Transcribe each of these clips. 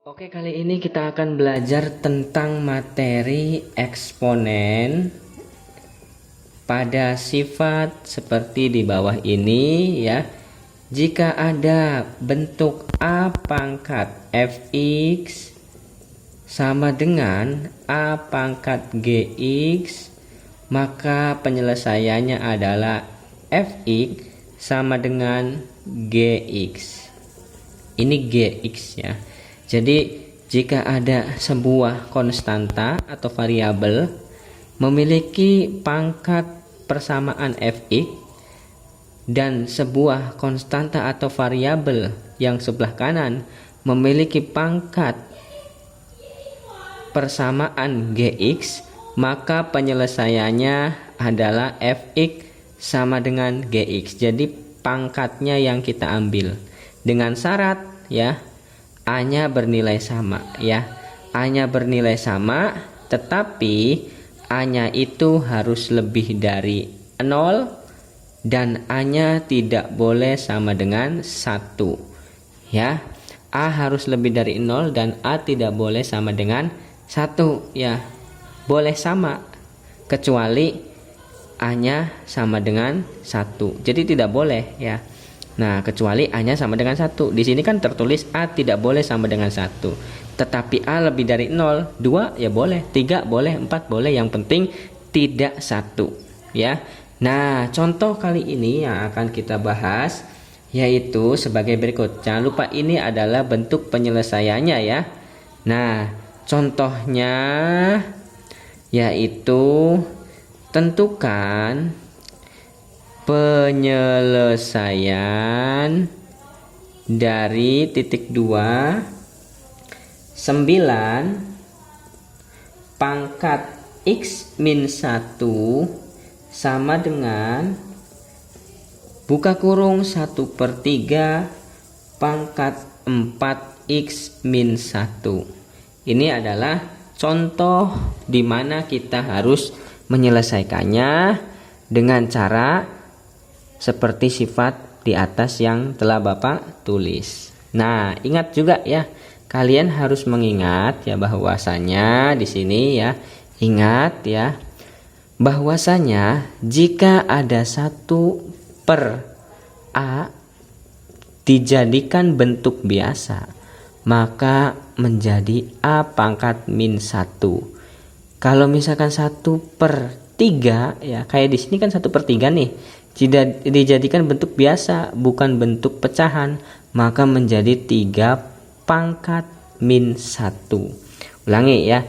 Oke, kali ini kita akan belajar tentang materi eksponen pada sifat seperti di bawah ini ya. Jika ada bentuk A pangkat fx sama dengan A pangkat gx, maka penyelesaiannya adalah fx sama dengan gx. Ini gx ya. Jadi jika ada sebuah konstanta atau variabel memiliki pangkat persamaan fx dan sebuah konstanta atau variabel yang sebelah kanan memiliki pangkat persamaan gx, maka penyelesaiannya adalah fx sama dengan gx. Jadi pangkatnya yang kita ambil dengan syarat ya, A-nya bernilai sama ya. A-nya bernilai sama, tetapi A-nya itu harus lebih dari 0 dan A-nya tidak boleh sama dengan 1 ya. A harus lebih dari 0 dan A tidak boleh sama dengan 1 ya. Boleh sama kecuali A-nya sama dengan 1. Jadi tidak boleh ya. Nah, kecuali A-nya sama dengan 1. Di sini kan tertulis A tidak boleh sama dengan 1. Tetapi A lebih dari 0, 2 ya boleh, 3 boleh, 4 boleh, yang penting tidak 1 ya. Nah, contoh kali ini yang akan kita bahas yaitu sebagai berikut. Jangan lupa ini adalah bentuk penyelesaiannya ya. Nah, contohnya yaitu tentukan penyelesaian dari titik 2 9 pangkat x min 1 sama dengan buka kurung 1/3 pangkat 4x min 1. Ini adalah contoh di mana kita harus menyelesaikannya dengan cara seperti sifat di atas yang telah Bapak tulis. Nah, ingat juga ya, kalian harus mengingat ya bahwasanya di sini ya, ingat ya bahwasanya jika ada 1/A dijadikan bentuk biasa, maka menjadi A pangkat min 1. Kalau misalkan 1/3 ya, kayak di sini kan 1/3 nih, jika dijadikan bentuk biasa bukan bentuk pecahan, maka menjadi 3 pangkat min 1. Ulangi ya,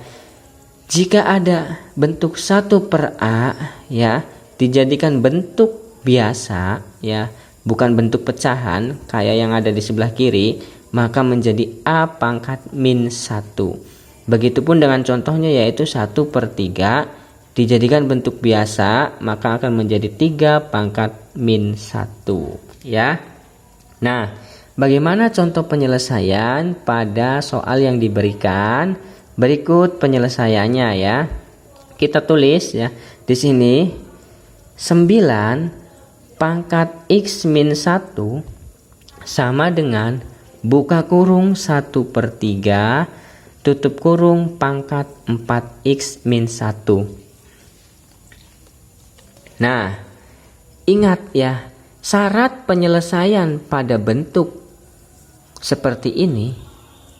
jika ada bentuk 1/A ya dijadikan bentuk biasa ya, bukan bentuk pecahan kayak yang ada di sebelah kiri, maka menjadi A pangkat min 1. Begitupun dengan contohnya yaitu 1/3 dijadikan bentuk biasa, maka akan menjadi 3 pangkat min 1 ya. Nah, bagaimana contoh penyelesaian pada soal yang diberikan? Berikut penyelesaiannya ya. Kita tulis ya di sini 9 pangkat x min 1 sama dengan buka kurung 1/3 tutup kurung pangkat 4x min 1. Nah, ingat ya, syarat penyelesaian pada bentuk seperti ini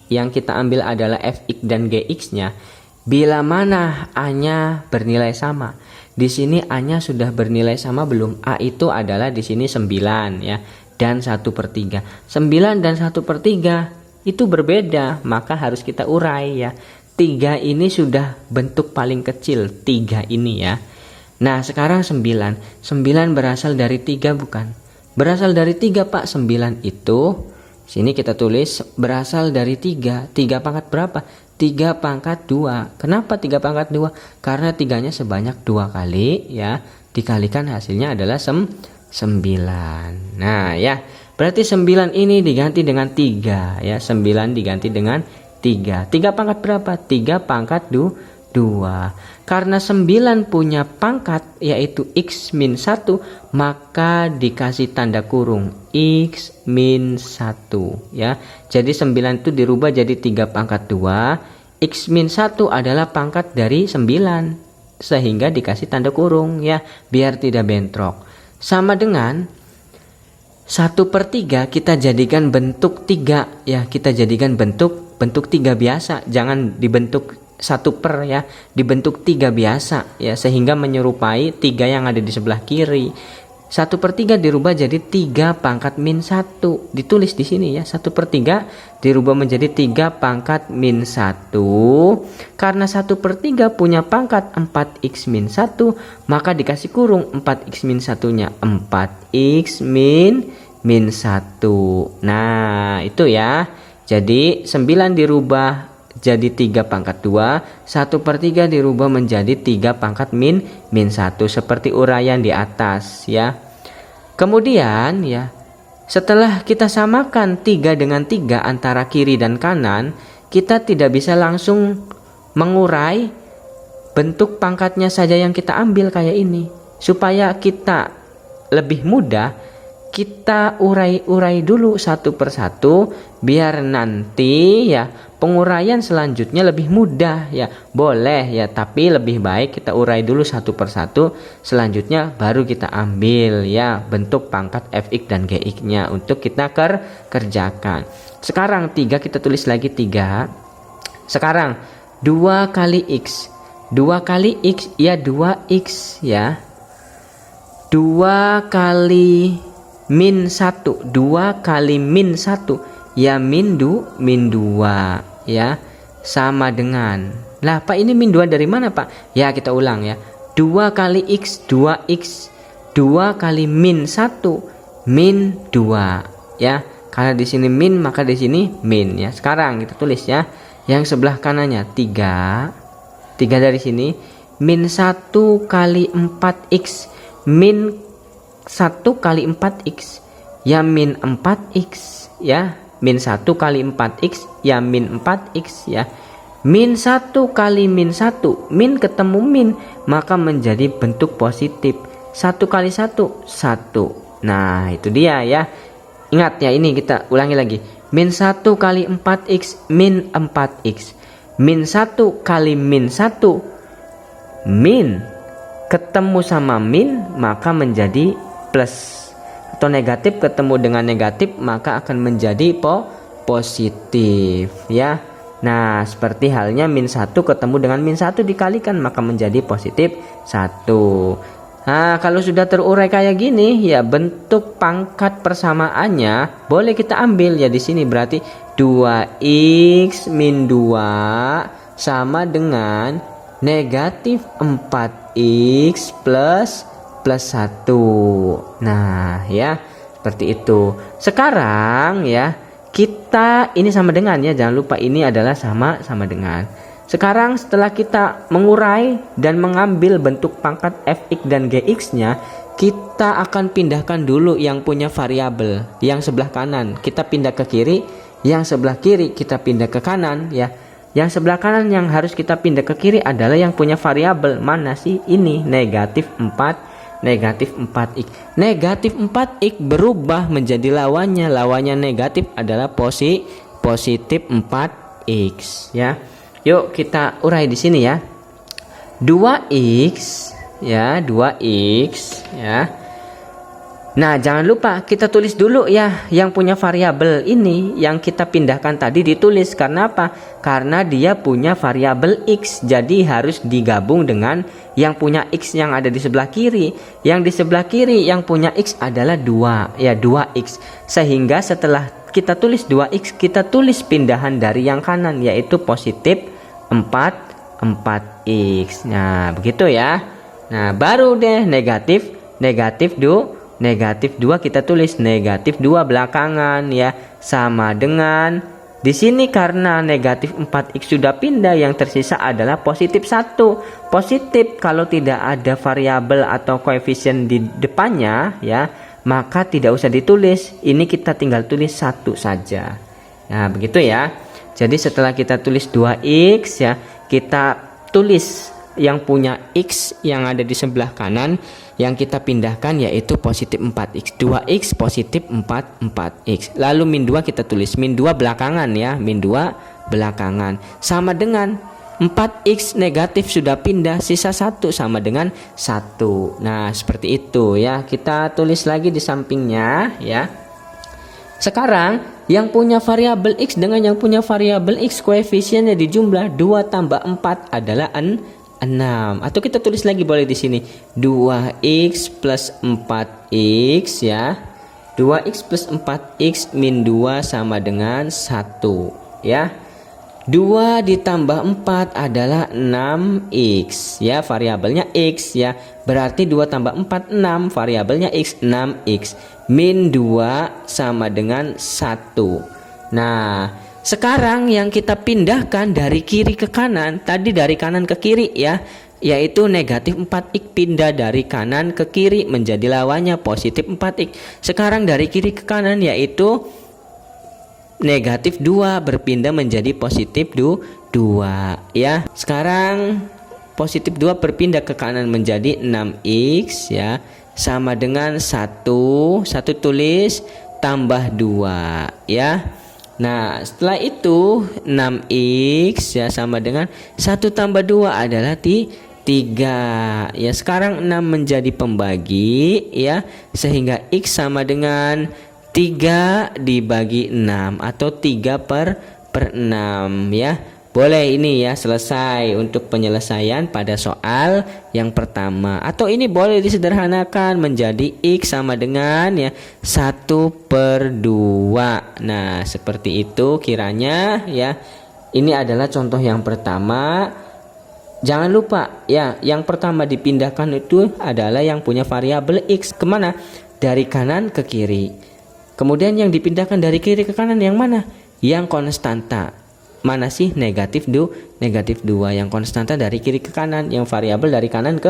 yang kita ambil adalah fx dan gx-nya bila mana A-nya bernilai sama. Di sini A-nya sudah bernilai sama belum? A itu adalah di sini 9 ya, dan 1/3. 9 dan 1/3 itu berbeda, maka harus kita urai ya. 3 ini sudah bentuk paling kecil, 3 ini ya. Nah, sekarang 9 berasal dari 3 bukan? Berasal dari 3 Pak. 9 itu sini kita tulis berasal dari 3. 3 pangkat berapa? 3 pangkat 2. Kenapa 3 pangkat 2? Karena 3-nya sebanyak 2 kali ya, dikalikan hasilnya adalah 9. Nah ya, berarti 9 ini diganti dengan 3 ya. 9 diganti dengan 3. 3 pangkat berapa? 3 pangkat 2. Karena 9 punya pangkat yaitu X min 1, maka dikasih tanda kurung X min 1 ya. Jadi 9 itu dirubah jadi 3 pangkat 2. X min 1 adalah pangkat dari 9. Sehingga dikasih tanda kurung ya, biar tidak bentrok. Sama dengan 1/3 kita jadikan bentuk 3 ya, kita jadikan bentuk 3 biasa, jangan dibentuk 1/, ya, dibentuk 3 biasa ya, sehingga menyerupai 3 yang ada di sebelah kiri. 1/3 dirubah jadi 3 pangkat min 1, ditulis di sini ya, 1/3 dirubah menjadi 3 pangkat min 1. Karena 1/3 punya pangkat 4x min 1, maka dikasih kurung 4x min 1 nya 4x min 1. Nah itu ya, jadi 9 dirubah jadi 3 pangkat 2, 1/3 dirubah menjadi 3 pangkat min 1, seperti uraian di atas ya. Kemudian ya, setelah kita samakan 3 dengan 3 antara kiri dan kanan, kita tidak bisa langsung mengurai bentuk pangkatnya saja yang kita ambil kayak ini. Supaya kita lebih mudah, kita urai-urai dulu satu persatu biar nanti ya penguraian selanjutnya lebih mudah ya. Boleh ya, tapi lebih baik kita urai dulu satu persatu, selanjutnya baru kita ambil ya bentuk pangkat fx dan gx nya untuk kita kerjakan. Sekarang 3 kita tulis lagi 3. Sekarang 2 kali x, 2 kali x ya 2x ya, 2 kali min 1, 2 kali min 1 ya min 2 ya, sama dengan, lah Pak ini min 2 dari mana Pak? Ya kita ulang ya, 2 kali x 2x, 2 kali min 1 min 2 ya, karena di sini min maka di sini min ya. Sekarang kita tulis ya yang sebelah kanannya 3 dari sini, min 1 kali 4x, min 1 kali 4x ya min 4x ya, min 1 kali 4x ya min 4x ya, min 1 kali min 1, min ketemu min maka menjadi bentuk positif, 1 kali 1 1. Nah itu dia ya, ingat ya, ini kita ulangi lagi, min 1 kali 4x min 4x, min 1 kali min 1, min ketemu sama min maka menjadi plus, atau negatif ketemu dengan negatif maka akan menjadi positif ya. Nah seperti halnya min 1 ketemu dengan min 1 dikalikan maka menjadi positif 1. Nah kalau sudah terurai kayak gini ya, bentuk pangkat persamaannya boleh kita ambil ya di sini, berarti 2x min 2 sama dengan negatif 4x plus 1. Nah ya seperti itu. Sekarang ya kita ini sama dengan ya, jangan lupa ini adalah sama dengan. Sekarang setelah kita mengurai dan mengambil bentuk pangkat fx dan gx nya, kita akan pindahkan dulu yang punya variabel yang sebelah kanan, kita pindah ke kiri, yang sebelah kiri kita pindah ke kanan ya. Yang sebelah kanan yang harus kita pindah ke kiri adalah yang punya variabel mana sih? Ini negatif 4x. Negatif 4x berubah menjadi lawannya negatif adalah positif 4x ya. Yuk kita urai di sini ya, 2x ya, 2x ya. Nah jangan lupa kita tulis dulu ya yang punya variabel ini, yang kita pindahkan tadi ditulis. Karena apa? Karena dia punya variabel x, jadi harus digabung dengan yang punya x yang ada di sebelah kiri. Yang di sebelah kiri yang punya x adalah 2 ya, 2x. Sehingga setelah kita tulis 2x, kita tulis pindahan dari yang kanan yaitu positif 4x. Nah begitu ya. Nah baru deh negatif 2 kita tulis negatif 2 belakangan ya, sama dengan di sini karena negatif 4x sudah pindah, yang tersisa adalah positif 1. Positif kalau tidak ada variabel atau koefisien di depannya ya, maka tidak usah ditulis. Ini kita tinggal tulis 1 saja. Nah begitu ya. Jadi setelah kita tulis 2x ya, kita tulis yang punya X yang ada di sebelah kanan, yang kita pindahkan yaitu positif 4X. 2X positif 4X. Lalu min 2 kita tulis, min 2 belakangan ya, min 2 belakangan. Sama dengan 4X negatif sudah pindah, sisa 1 sama dengan 1. Nah seperti itu ya, kita tulis lagi di sampingnya ya. Sekarang yang punya variabel X dengan yang punya variabel X koefisiennya dijumlah, 2 tambah 4 adalah 6. Atau kita tulis lagi boleh di sini 2X plus 4X ya. 2X plus 4X min 2 sama dengan 1 ya. 2 ditambah 4 adalah 6X ya, variabelnya X ya. Berarti 2 tambah 4 6, variabelnya X, 6X min 2 sama dengan 1. Nah sekarang yang kita pindahkan dari kiri ke kanan, tadi dari kanan ke kiri ya, yaitu negatif 4X pindah dari kanan ke kiri menjadi lawannya positif 4X. Sekarang dari kiri ke kanan yaitu negatif 2 berpindah menjadi positif 2 ya. Sekarang positif 2 berpindah ke kanan menjadi 6X ya, sama dengan 1 tulis tambah 2 ya. Nah setelah itu 6X ya sama dengan 1 tambah 2 adalah 3 ya. Sekarang 6 menjadi pembagi ya, sehingga X sama dengan 3 dibagi 6 atau 3 per 6 ya. Boleh ini ya, selesai untuk penyelesaian pada soal yang pertama. Atau ini boleh disederhanakan menjadi X sama dengan ya 1/2. Nah seperti itu kiranya ya. Ini adalah contoh yang pertama. Jangan lupa ya, yang pertama dipindahkan itu adalah yang punya variabel X. Kemana? Dari kanan ke kiri. Kemudian yang dipindahkan dari kiri ke kanan yang mana? Yang konstanta. Mana sih? Negatif 2 yang konstanta dari kiri ke kanan, yang variabel dari kanan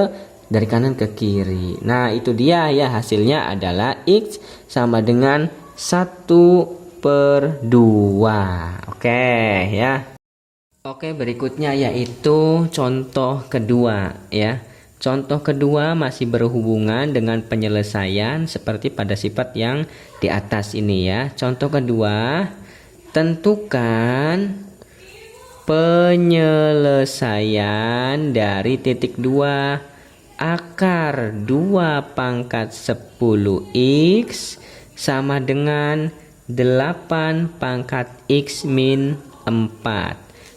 ke kiri. Nah itu dia ya, hasilnya adalah X sama dengan 1/2. Oke ya. Oke, berikutnya yaitu contoh kedua ya. Contoh kedua masih berhubungan dengan penyelesaian seperti pada sifat yang di atas ini ya. Contoh kedua, tentukan penyelesaian dari titik 2 akar 2 pangkat 10X sama dengan 8 pangkat X min 4.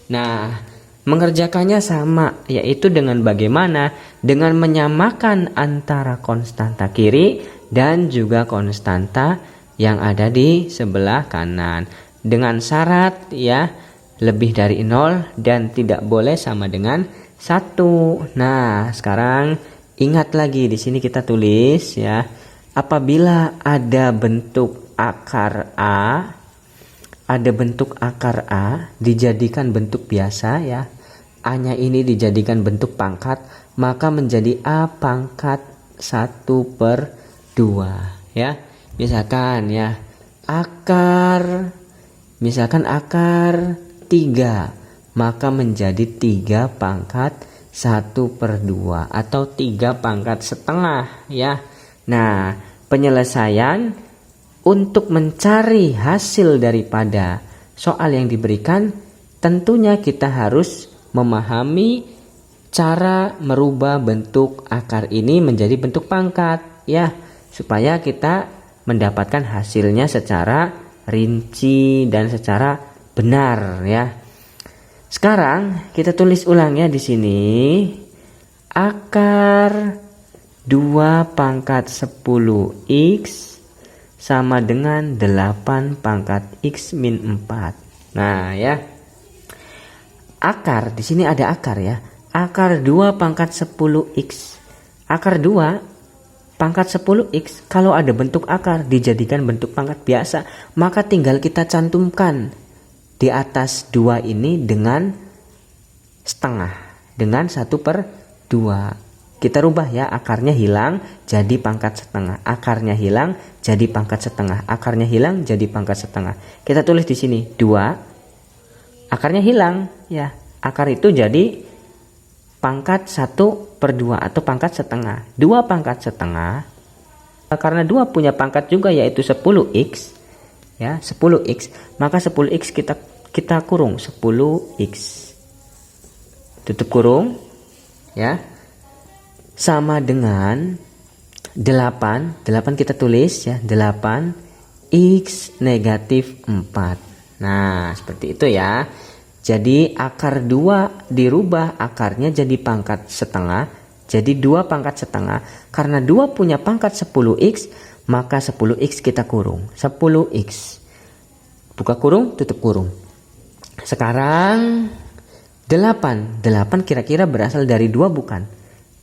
Nah mengerjakannya sama, yaitu dengan bagaimana? Dengan menyamakan antara konstanta kiri dan juga konstanta yang ada di sebelah kanan. Dengan syarat ya, lebih dari 0 dan tidak boleh sama dengan 1. Nah, sekarang ingat lagi di sini kita tulis ya, apabila ada bentuk akar A, dijadikan bentuk biasa ya. A-nya ini dijadikan bentuk pangkat, maka menjadi A pangkat 1/2 ya. Misalkan ya, akar 3, maka menjadi 3 pangkat 1/2 atau 3 pangkat setengah ya. Nah penyelesaian untuk mencari hasil daripada soal yang diberikan, tentunya kita harus memahami cara merubah bentuk akar ini menjadi bentuk pangkat ya, supaya kita mendapatkan hasilnya secara rinci dan secara benar ya. Sekarang kita tulis ulang ya di sini. Akar 2 pangkat 10X sama dengan 8 pangkat X min 4. Nah ya, akar di sini ada akar ya. Akar 2 pangkat 10X. Akar 2 pangkat 10X, kalau ada bentuk akar dijadikan bentuk pangkat biasa, maka tinggal kita cantumkan di atas 2 ini dengan setengah, dengan 1/2. Kita rubah ya, akarnya hilang jadi pangkat setengah, akarnya hilang jadi pangkat setengah, akarnya hilang jadi pangkat setengah. Kita tulis di sini 2, akarnya hilang ya, akar itu jadi pangkat 1/2 atau pangkat setengah. 2 pangkat setengah, karena 2 punya pangkat juga yaitu 10x, ya 10x, maka 10x kita kurung 10x, tutup kurung, ya, sama dengan 8 kita tulis ya, 8x negatif 4. Nah seperti itu ya. Jadi akar 2 dirubah akarnya jadi pangkat setengah, jadi 2 pangkat setengah. Karena 2 punya pangkat 10x, maka 10x kita kurung 10x, buka kurung, tutup kurung. Sekarang 8 kira-kira berasal dari 2 bukan?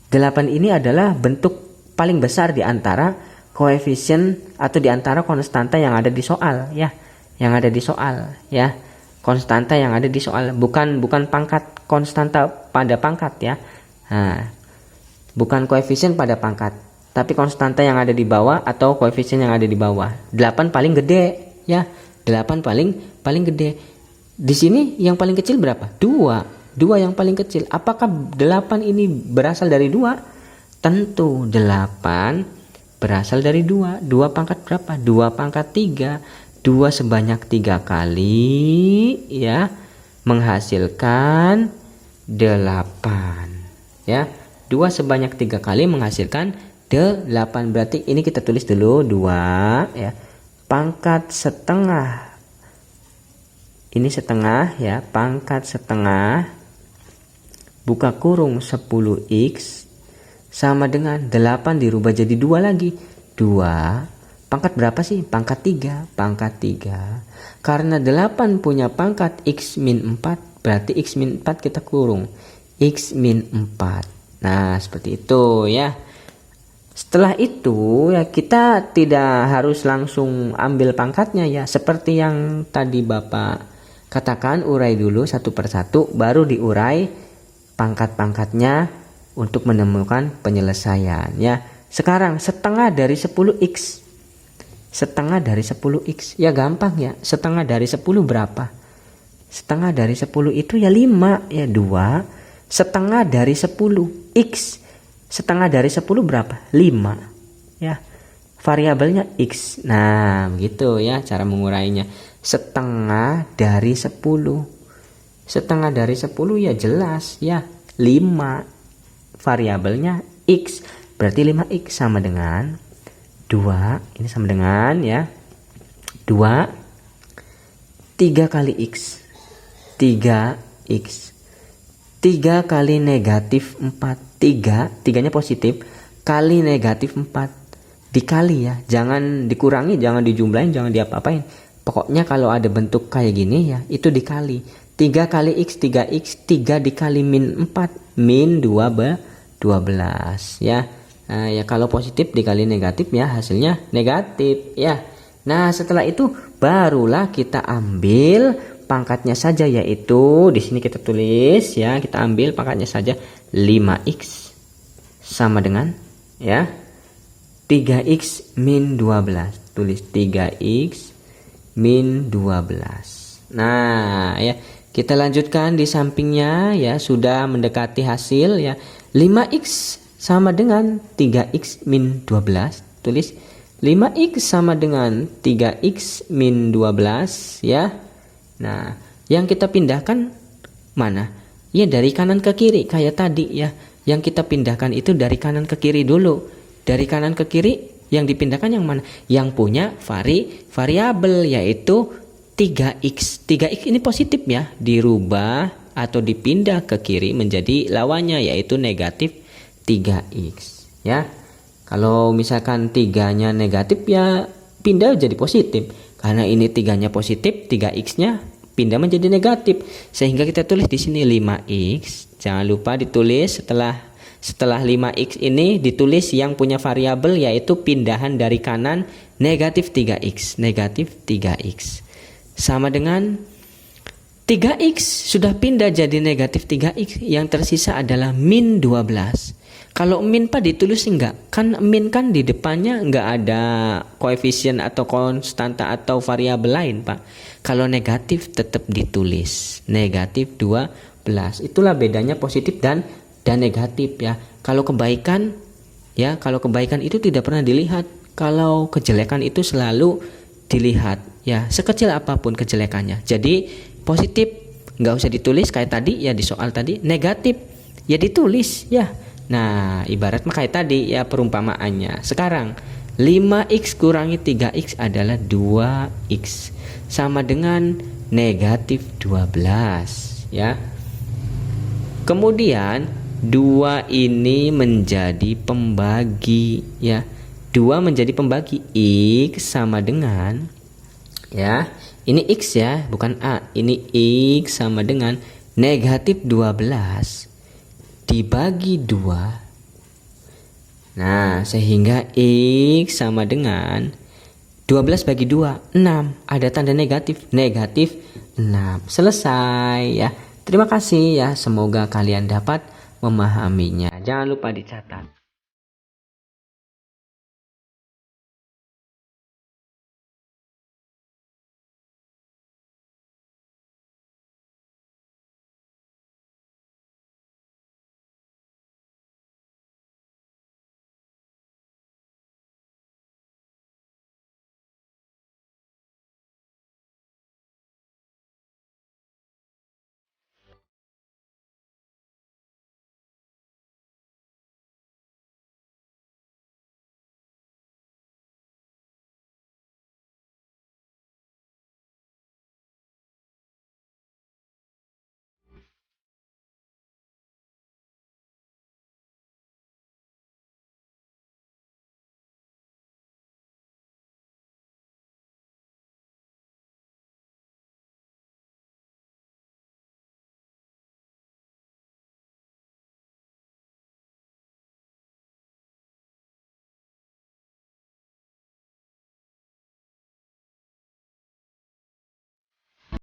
8 ini adalah bentuk paling besar di antara koefisien atau di antara konstanta yang ada di soal ya, yang ada di soal ya, konstanta yang ada di soal, bukan pangkat konstanta pada pangkat ya. Nah, bukan koefisien pada pangkat, tapi konstanta yang ada di bawah atau koefisien yang ada di bawah. 8 paling gede ya, 8 paling gede. Di sini yang paling kecil berapa? 2 yang paling kecil. Apakah 8 ini berasal dari 2? Tentu 8 berasal dari 2. 2 pangkat berapa? 2 pangkat 3. 2 sebanyak 3 kali ya, menghasilkan 8 ya. 2 sebanyak 3 kali menghasilkan 8. Berarti ini kita tulis dulu 2 ya, pangkat setengah, ini setengah ya, pangkat setengah, buka kurung 10x sama dengan 8 dirubah jadi 2 lagi. 2 pangkat berapa sih? Pangkat 3. Pangkat 3. Karena 8 punya pangkat x min 4, berarti x min 4 kita kurung x min 4. Nah seperti itu ya. Setelah itu ya, kita tidak harus langsung ambil pangkatnya ya. Seperti yang tadi Bapak katakan, urai dulu satu persatu, baru diurai pangkat-pangkatnya untuk menemukan penyelesaian ya. Sekarang setengah dari 10x, setengah dari 10x ya gampang ya. Setengah dari 10 berapa? Setengah dari 10 itu ya 5 ya, 2 setengah dari 10x, setengah dari 10 berapa? 5 ya, variabelnya x. Nah begitu ya cara mengurainya. Setengah dari 10, setengah dari 10 ya jelas ya 5, variabelnya x, berarti 5x sama dengan 2, ini sama dengan ya 2, 3 kali x, 3x, 3 kali negatif 4, 3 nya positif, kali negatif 4, dikali ya, jangan dikurangi, jangan dijumlahin, jangan diapa-apain. Pokoknya kalau ada bentuk kayak gini ya, itu dikali. 3 kali x, 3x, 3 dikali min 4, min 12 ya. Nah, ya kalau positif dikali negatif ya hasilnya negatif ya. Nah setelah itu barulah kita ambil pangkatnya saja, yaitu di sini kita tulis ya, kita ambil pangkatnya saja 5x sama dengan ya 3x min 12, tulis 3x min 12. Nah ya, kita lanjutkan di sampingnya ya, sudah mendekati hasil ya. 5x sama dengan 3x min 12, tulis 5x sama dengan 3x min 12 ya. Nah yang kita pindahkan mana? Ya dari kanan ke kiri kayak tadi ya. Yang kita pindahkan itu dari kanan ke kiri dulu. Dari kanan ke kiri yang dipindahkan yang mana? Yang punya variabel yaitu 3x. 3x ini positif ya, dirubah atau dipindah ke kiri menjadi lawannya yaitu negatif 3x ya. Kalau misalkan 3-nya negatif ya pindah jadi positif. Karena ini 3-nya positif, 3x-nya pindah menjadi negatif. Sehingga kita tulis di sini 5x. Jangan lupa ditulis setelah 5x ini ditulis yang punya variabel yaitu pindahan dari kanan negatif 3x, negatif 3x. Sama dengan 3x sudah pindah jadi negatif 3x, yang tersisa adalah min 12. Kalau min Pak ditulis enggak? Kan min kan di depannya enggak ada koefisien atau konstanta atau variabel lain Pak. Kalau negatif tetap ditulis negatif 12. Itulah bedanya positif dan dan negatif ya. Kalau kebaikan itu tidak pernah dilihat. Kalau kejelekan itu selalu dilihat ya, sekecil apapun kejelekannya. Jadi positif nggak usah ditulis kayak tadi ya di soal tadi, negatif ya ditulis ya. Nah, ibarat kayak tadi ya perumpamaannya. Sekarang 5x kurangi 3x adalah 2x sama dengan negatif 12 ya. Kemudian 2 ini menjadi pembagi ya. 2 menjadi pembagi, x sama dengan ya. Ini x ya, bukan a. Ini x sama dengan negatif 12 dibagi 2. Nah, sehingga x sama dengan 12 bagi 2, 6. Ada tanda negatif, negatif 6. Selesai ya. Terima kasih ya, semoga kalian dapat memahaminya. Jangan lupa dicatat.